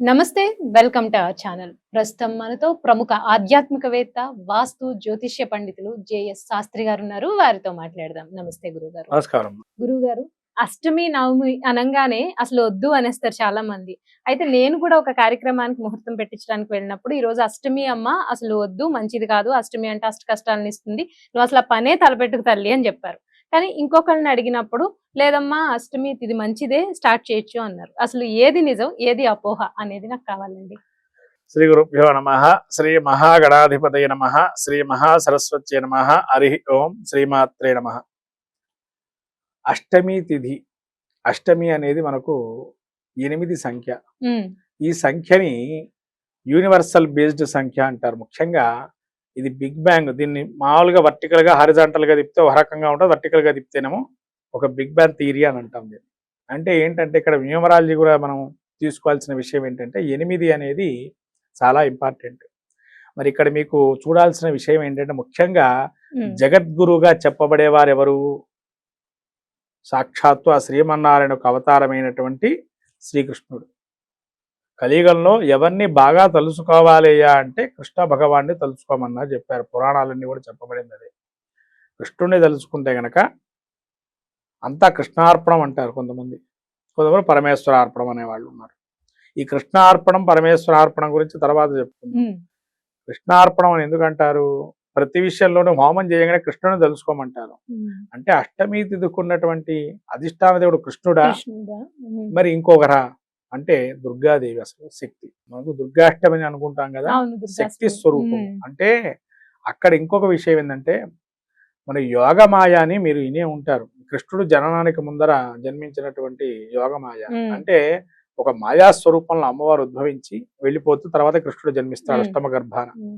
నమస్తే. Welcome to our channel. ప్రస్తుతం మనతో ప్రముఖ ఆధ్యాత్మికవేత్త, వాస్తు జ్యోతిష్య పండితులు జేఎస్ శాస్త్రి గారున్నారు. వారితో మాట్లాడదాం. నమస్తే గురువుగారు. నమస్కారం. గురువుగారు, అష్టమి, నవమి అనంగానే అసలు వద్దు అనేస్తారు చాలా మంది. అయితే నేను కూడా ఒక కార్యక్రమానికి ముహూర్తం పెట్టించడానికి వెళ్ళినప్పుడు, "ఈరోజు అష్టమి అమ్మ, అసలు వద్దు, మంచిది కాదు. అష్టమి అంటే అష్ట కష్టాలను ఇస్తుంది. నువ్వు అసలు ఆ పనే తలపెట్టుకు తల్లి" అని చెప్పారు. కానీ ఇంకొకళ్ళని అడిగినప్పుడు, "లేదమ్మా, అష్టమి ఇది మంచిదే, స్టార్ట్ చేయొచ్చు" అన్నారు. అసలు ఏది నిజం, ఏది అపోహ అనేది నాకు కావాలండి. శ్రీ గురుభ్యో నమ. శ్రీ మహాగణాధిపతయ నమ. శ్రీ మహాసరస్వత్యై నమ. హరి ఓం. శ్రీమాత్రే నమ. అష్టమి తిథి. అష్టమి అనేది మనకు 8 సంఖ్య. హ్మ్. ఈ సంఖ్యని యూనివర్సల్ బేస్డ్ సంఖ్య అంటారు. ముఖ్యంగా ఇది బిగ్ బ్యాంగ్. దీన్ని మామూలుగా వర్టికల్ గా హారిజాంటల్ గా తిప్పితే ఒక రకంగా ఉంటుంది, వర్టికల్ గా తిప్పితేనేమో ఒక బిగ్ బ్యాంగ్ థియరీ అని అంటాం దీన్ని. అంటే ఏంటంటే ఇక్కడ న్యూమరాలజీ కూడా మనం తీసుకోవాల్సిన విషయం ఏంటంటే 8 అనేది చాలా ఇంపార్టెంట్. మరి ఇక్కడ మీకు చూడాల్సిన విషయం ఏంటంటే ముఖ్యంగా హ్మ్. జగద్గురుగా చెప్పబడేవారు ఎవరు? సాక్షాత్తు ఆ శ్రీమన్నారాయణకు అవతారమైనటువంటి శ్రీకృష్ణుడు. కలియుగంలో ఎవరిని బాగా తలుసుకోవాలయ్యా అంటే కృష్ణ భగవాన్ని తలుచుకోమన్నా చెప్పారు. పురాణాలన్నీ కూడా చెప్పబడింది అదే. కృష్ణుడిని తలుచుకుంటే గనక అంతా కృష్ణార్పణం అంటారు కొంతమంది. కొంతమంది పరమేశ్వరార్పణం అనేవాళ్ళు ఉన్నారు. ఈ కృష్ణార్పణం పరమేశ్వరార్పణం గురించి తర్వాత చెప్పుకుందాం. హ్మ్. కృష్ణార్పణం అని ఎందుకంటారు? ప్రతి విషయంలోనూ హోమం చేయగానే కృష్ణుని తెలుసుకోమంటారు. హ్మ్. అంటే అష్టమి తిథుకున్నటువంటి అధిష్టాన దేవుడు కృష్ణుడా, కృష్ణుడా? హ్మ్. మరి ఇంకొకరా అంటే దుర్గాదేవి. అసలు శక్తి. మనకు దుర్గాష్టమి అని అనుకుంటాం కదా, అవును. శక్తి దుర్గాష్టమి. స్వరూపం. హ్మ్. అంటే అక్కడ ఇంకొక విషయం ఏంటంటే మన యోగమాయ అని మీరు వినే ఉంటారు. కృష్ణుడు జననానికి ముందర జన్మించినటువంటి యోగమాయ హ్మ్. అంటే ఒక మాయా స్వరూపంలో అమ్మవారు ఉద్భవించి వెళ్ళిపోతూ తర్వాత కృష్ణుడు జన్మిస్తాడు హ్మ్. అష్టమ గర్భాన. హ్మ్.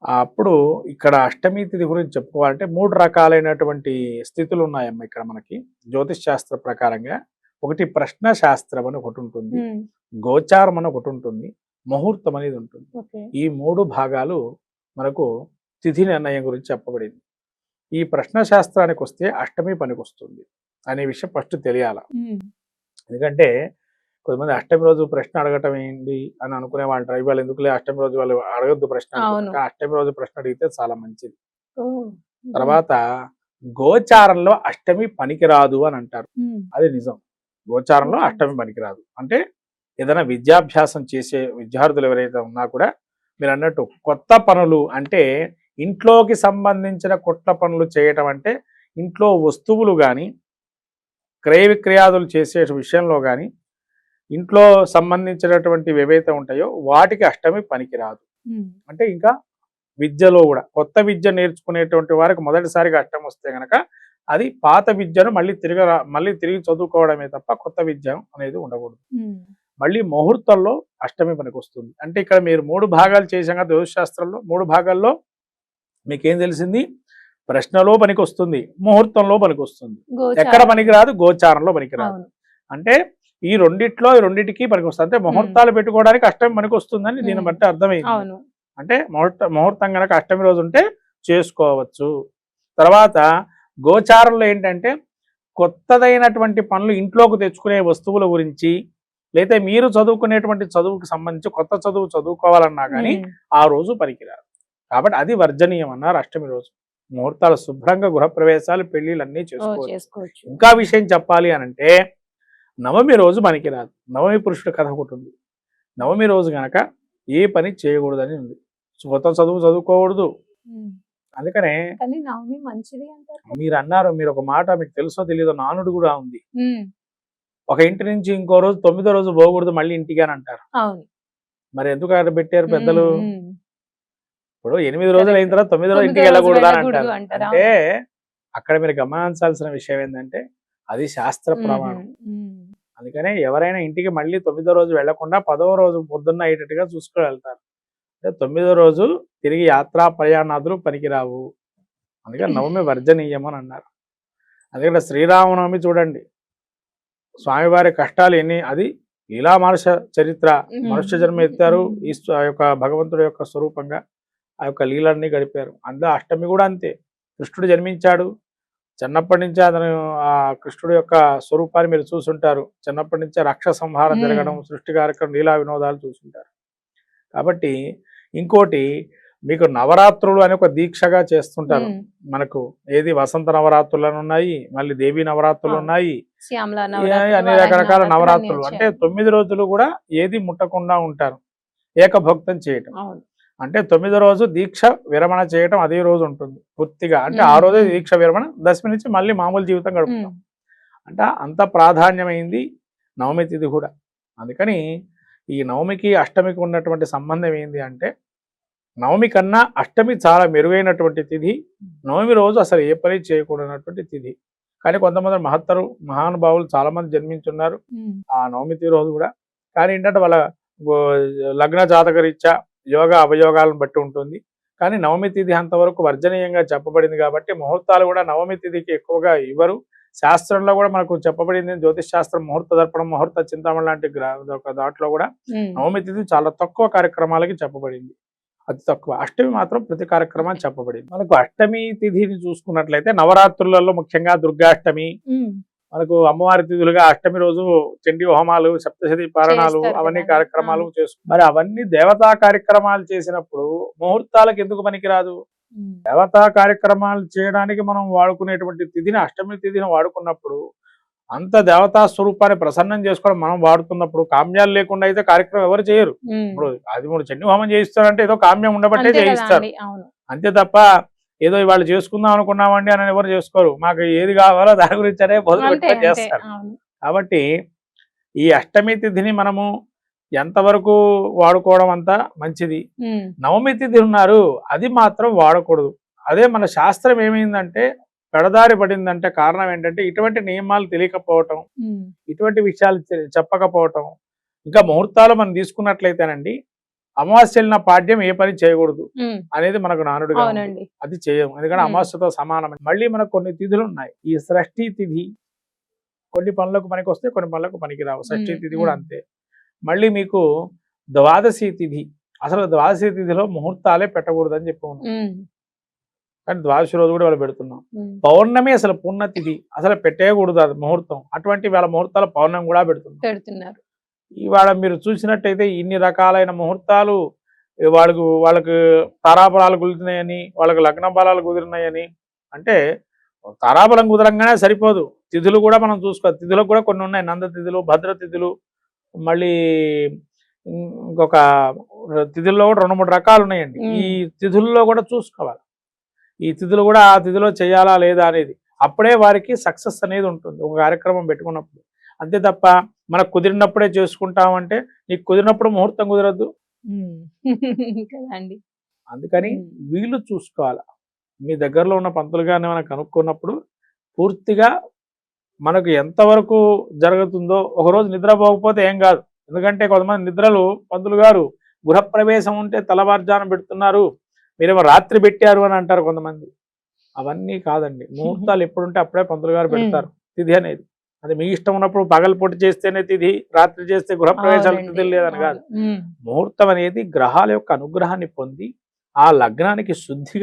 అప్పుడు ఇక్కడ అష్టమి తిథి గురించి చెప్పుకోవాలంటే 3 రకాలైనటువంటి స్థితులు ఉన్నాయమ్మ ఇక్కడ మనకి జ్యోతిష్ శాస్త్ర ప్రకారంగా. ఒకటి ప్రశ్న శాస్త్రం అని ఒకటి ఉంటుంది, హ్మ్. గోచారం అని ఒకటి ఉంటుంది, ముహూర్తం అనేది ఉంటుంది. ఓకే. ఈ 3 భాగాలు మనకు తిథి నిర్ణయం గురించి చెప్పబడింది. ఈ ప్రశ్న శాస్త్రానికి వస్తే అష్టమి పనికొస్తుంది అనే విషయం ఫస్ట్ తెలియాల. హ్మ్. ఎందుకంటే కొంతమంది అష్టమి రోజు ప్రశ్న అడగటం ఏంటి అని అనుకునే వాళ్ళు ఉంటారు. ఇవాళ ఎందుకులే అష్టమి రోజు వాళ్ళు అడగద్దు ప్రశ్న అవును. అనుకుంటారు. కానీ అష్టమి రోజు ప్రశ్న అడిగితే చాలా మంచిది. ఓహ్! హ్మ్. తర్వాత గోచారంలో అష్టమి పనికిరాదు అని అంటారు. హ్మ్. అది నిజం. గోచారంలో ఓకే. అష్టమి పనికిరాదు. అంటే ఏదైనా విద్యాభ్యాసం చేసే విద్యార్థులు ఎవరైతే ఉన్నా కూడా మీరు అన్నట్టు కొత్త పనులు అంటే ఇంట్లోకి సంబంధించిన కొత్త పనులు చేయటం అంటే ఇంట్లో వస్తువులు కానీ క్రయ విక్రయాదులు చేసే విషయంలో కానీ ఇంట్లో సంబంధించినటువంటివి ఏవైతే ఉంటాయో వాటికి అష్టమి పనికిరాదు. హ్మ్. అంటే ఇంకా విద్యలో కూడా కొత్త విద్య నేర్చుకునేటువంటి వారికి మొదటిసారిగా అష్టమి వస్తే గనక అది పాత విద్యను మళ్ళీ తిరిగి చదువుకోవడమే తప్ప కొత్త విద్య అనేది ఉండకూడదు. హ్మ్. మళ్ళీ ముహూర్తంలో అష్టమి పనికొస్తుంది. అంటే ఇక్కడ మీరు 3 భాగాలు చేశాం కదా జ్యోతిష్ శాస్త్రంలో. 3 భాగాల్లో మీకేం తెలిసింది? ప్రశ్నలో పనికొస్తుంది, ముహూర్తంలో పనికొస్తుంది. ఎక్కడ గోచారం. పనికిరాదు? గోచారంలో పనికిరాదు. అవును. అంటే ఈ రెండిటికి పనికొస్తుంది. అంటే హ్మ్. ముహూర్తాలు పెట్టుకోవడానికి అష్టమి పనికొస్తుందని దీన్ని హ్మ్. బట్టి అర్థమైంది. అవును. అంటే ముహూర్తం గనక అష్టమి రోజు ఉంటే చేసుకోవచ్చు. తర్వాత గోచారంలో ఏంటంటే కొత్తదైనటువంటి పనులు ఇంట్లోకి తెచ్చుకునే వస్తువుల గురించి, లేదా మీరు చదువుకునేటువంటి చదువుకు సంబంధించి కొత్త చదువు చదువుకోవాలన్నా కానీ హ్మ్. ఆ రోజు పనికిరాదు. కాబట్టి అది వర్జనీయం అన్నారు అష్టమి రోజు. ముహూర్తాలు శుభ్రంగా గృహప్రవేశాలు పెళ్లిళ్ళు అన్నీ ఓహ్! చేసుకోవచ్చు. చేసుకోవచ్చు. ఇంకా విషయం చెప్పాలి అనంటే నవమి రోజు పనికిరాదు. నవమి పురుషుడు కథ ఒకటి ఉంది. నవమి రోజు గనక ఏ పని చేయకూడదని ఉంది. కొత్త చదువు చదువుకోకూడదు. హ్మ్. అందుకనే కానీ నవమి మంచిది అంటారు కదా! మీరు అన్నారు, మీరు ఒక మాట మీకు తెలుసో తెలీదో నానుడు కూడా ఉంది. హ్మ్. ఒక ఇంటి నుంచి ఇంకో రోజు 9వ రోజు పోకూడదు మళ్ళీ ఇంటికి అని అంటారు. అవును. మరి ఎందుకు అక్కడ పెట్టారు హ్మ్. పెద్దలు? హ్మ్. ఇప్పుడు 8 రోజులు అయిన కరెక్ట్. తర్వాత 9వ రోజు 9వ ఇంటికి రోజు వెళ్ళకూడదా అని వెళ్ళకూడదు అంటారు. అంటారు. అంటే అవును. అక్కడ మీరు గమనించాల్సిన విషయం ఏంటంటే అది శాస్త్ర హుహు. ప్రమాణం. హ్మ్. అందుకనే ఎవరైనా ఇంటికి మళ్ళీ 9వ రోజు వెళ్లకుండా 10వ రోజు పొద్దున్న అయ్యేటట్టుగా చూసుకొని వెళ్తారు. అంటే 9వ రోజు తిరిగి యాత్రా ప్రయాణాదులు పనికిరావు. అందుకని నవమి వర్జనీయం అని అన్నారు. అందుకని శ్రీరామనవమి చూడండి, స్వామివారి కష్టాలు ఎన్ని, అది లీలా మానుష చరిత్ర. మనుష్య జన్మ ఎత్తారు, ఆ యొక్క భగవంతుడి యొక్క స్వరూపంగా ఆ యొక్క లీలన్నీ గడిపారు. అందులో అష్టమి కూడా అంతే. కృష్ణుడు జన్మించాడు, చిన్నప్పటి నుంచే అతను ఆ కృష్ణుడి యొక్క స్వరూపాన్ని మీరు చూసుంటారు. చిన్నప్పటి నుంచే రాక్షస సంహారం జరగడం, సృష్టి కార్యక్రమం, లీలా వినోదాలు చూసుంటారు. కాబట్టి ఇంకోటి మీకు నవరాత్రులు అని ఒక దీక్షగా చేస్తుంటారు. మనకు ఏది వసంత నవరాత్రులు అని ఉన్నాయి, మళ్ళీ దేవీ నవరాత్రులు ఉన్నాయి, అన్ని రకరకాల నవరాత్రులు. అంటే 9 రోజులు కూడా ఏది ముట్టకుండా ఉంటారు. ఏకభక్తం చేయటం అంటే 9వ రోజు దీక్ష విరమణ చేయటం అదే రోజు ఉంటుంది పూర్తిగా. అంటే ఆ రోజే దీక్ష విరమణ, దశమి నుంచి మళ్ళీ మామూలు జీవితం గడుపుతాం. అంటే అంత ప్రాధాన్యమైంది నవమి తిథి కూడా. అందుకని ఈ నవమికి అష్టమికి ఉన్నటువంటి సంబంధం ఏంది అంటే, నవమి కన్నా అష్టమి చాలా మెరుగైనటువంటి తిథి. నవమి రోజు అసలు ఏ పని చేయకూడనటువంటి తిథి. కానీ కొంతమంది మహానుభావులు చాలా మంది జన్మించున్నారు ఆ నవమి తిథి రోజు కూడా. కానీ ఏంటంటే వాళ్ళ లగ్న జాతక రీత్యా యోగ అవయోగాలను బట్టి ఉంటుంది. కానీ నవమి తిథి అంతవరకు వర్జనీయంగా చెప్పబడింది కాబట్టి ముహూర్తాలు కూడా నవమి తిథికి ఎక్కువగా ఇవ్వరు. శాస్త్రంలో కూడా మనకు చెప్పబడింది, జ్యోతిష్ శాస్త్రం ముహూర్త దర్పణం, ముహూర్త చింతామణి లాంటి దాంట్లో కూడా నవమి తిథి చాలా తక్కువ కార్యక్రమాలకి చెప్పబడింది, అతి తక్కువ. అష్టమి మాత్రం ప్రతి కార్యక్రమాన్ని చెప్పబడింది. మనకు అష్టమి తిథిని చూసుకున్నట్లయితే నవరాత్రులలో ముఖ్యంగా దుర్గాష్టమి, మనకు అమ్మవారి తిథులుగా అష్టమి రోజు చండీ హోమాలు, సప్తశతి పారణాలు, అవన్నీ కార్యక్రమాలు చేసుకుంటారు. మరి అవన్నీ దేవతా కార్యక్రమాలు చేసినప్పుడు ముహూర్తాలకు ఎందుకు పనికిరాదు? దేవతా కార్యక్రమాలు చేయడానికి మనం వాడుకునేటువంటి తిథిని, అష్టమి తిథిని వాడుకున్నప్పుడు, అంత దేవతా స్వరూపాన్ని ప్రసన్నం చేసుకోవడం మనం వాడుతున్నప్పుడు, కామ్యాలు లేకుండా అయితే కార్యక్రమం ఎవరు చేయరు. ఇప్పుడు 13 చండీ హోమం చేయిస్తారంటే ఏదో కామ్యం ఉండబట్టే చేయిస్తారు, అంతే తప్ప ఏదో వాళ్ళు చేసుకుందాం అనుకున్నామండి అని ఎవరు చేసుకోరు. మాకు ఏది కావాలో దాని గురించి అనే మొదలు చేస్తారు. కాబట్టి ఈ అష్టమి తిథిని మనము ఎంతవరకు వాడుకోవడం అంతా మంచిది. నవమి తిథి ఉన్నారు, అది మాత్రం వాడకూడదు. అదే మన శాస్త్రం ఏమైందంటే పెడదారి పడిందంటే కారణం ఏంటంటే ఇటువంటి నియమాలు తెలియకపోవటం, ఇటువంటి విషయాలు చెప్పకపోవటం. ఇంకా ముహూర్తాలు మనం తీసుకున్నట్లయితేనండి, అమావాస్యలిన పాడ్యం ఏ పని చేయకూడదు అనేది మనకు నానుడుగా, అది చేయము. ఎందుకంటే అమావాస్యతో సమానమైన. మళ్ళీ మనకు కొన్ని తిథులు ఉన్నాయి. ఈ షష్ఠీ తిథి కొన్ని పనులకు పనికి వస్తే, కొన్ని పనులకు పనికి రావు. షష్ఠీ తిథి కూడా అంతే. మళ్ళీ మీకు ద్వాదశి తిథి, అసలు ద్వాదశి తిథిలో ముహూర్తాలే పెట్టకూడదు అని చెప్పి ఉన్నాం, కానీ ద్వాదశి రోజు కూడా వాళ్ళు పెడుతున్నాం. పౌర్ణమి అసలు పుణ్య తిథి, అసలు పెట్టేయకూడదు అది ముహూర్తం. అటువంటి వాళ్ళ ముహూర్తాలు పౌర్ణమి కూడా పెడుతున్నారు. ఇవాళ మీరు చూసినట్టయితే ఇన్ని రకాలైన ముహూర్తాలు వాళ్ళకి తారాబలాలు కుదిరినాయని, వాళ్ళకి లగ్న బలాలు కుదిరినాయని. అంటే తారాబలం కుదరంగానే సరిపోదు, తిథులు కూడా మనం చూసుకోవాలి. తిథులకు కూడా కొన్ని ఉన్నాయి, నంద తిథులు, భద్ర తిథులు, మళ్ళీ ఇంకొక తిథుల్లో కూడా 2-3 రకాలు ఉన్నాయండి. ఈ తిథుల్లో కూడా చూసుకోవాలి, ఈ తిథులు కూడా ఆ తిథిలో చేయాలా లేదా అనేది. అప్పుడే వారికి సక్సెస్ అనేది ఉంటుంది ఒక కార్యక్రమం పెట్టుకున్నప్పుడు. అంతే తప్ప మనకు కుదిరినప్పుడే చేసుకుంటామంటే, నీకు కుదిరినప్పుడు ముహూర్తం కుదరద్దు కదండి. అందుకని వీళ్ళు చూసుకోవాలి. మీ దగ్గరలో ఉన్న పంతులు గారిని మనం కనుక్కున్నప్పుడు పూర్తిగా మనకు ఎంతవరకు జరుగుతుందో, ఒకరోజు నిద్రపోకపోతే ఏం కాదు. ఎందుకంటే కొంతమంది నిద్రలు పంతులు గారు గృహప్రవేశం ఉంటే తెల్లవారుజామున పెడుతున్నారు, మీరేమో రాత్రి పెట్టారు అని అంటారు కొంతమంది. అవన్నీ కాదండి, ముహూర్తాలు ఎప్పుడుంటే అప్పుడే పంతులు గారు పెడతారు తిథి అనేది. అది మీ ఇష్టం ఉన్నప్పుడు పగలపూట చేస్తేనే తిథి, రాత్రి చేస్తే గృహప్రవేశాలు తిథి లేదని కాదు. ముహూర్తం అనేది గ్రహాల యొక్క అనుగ్రహాన్ని పొంది ఆ లగ్నానికి శుద్ధిగా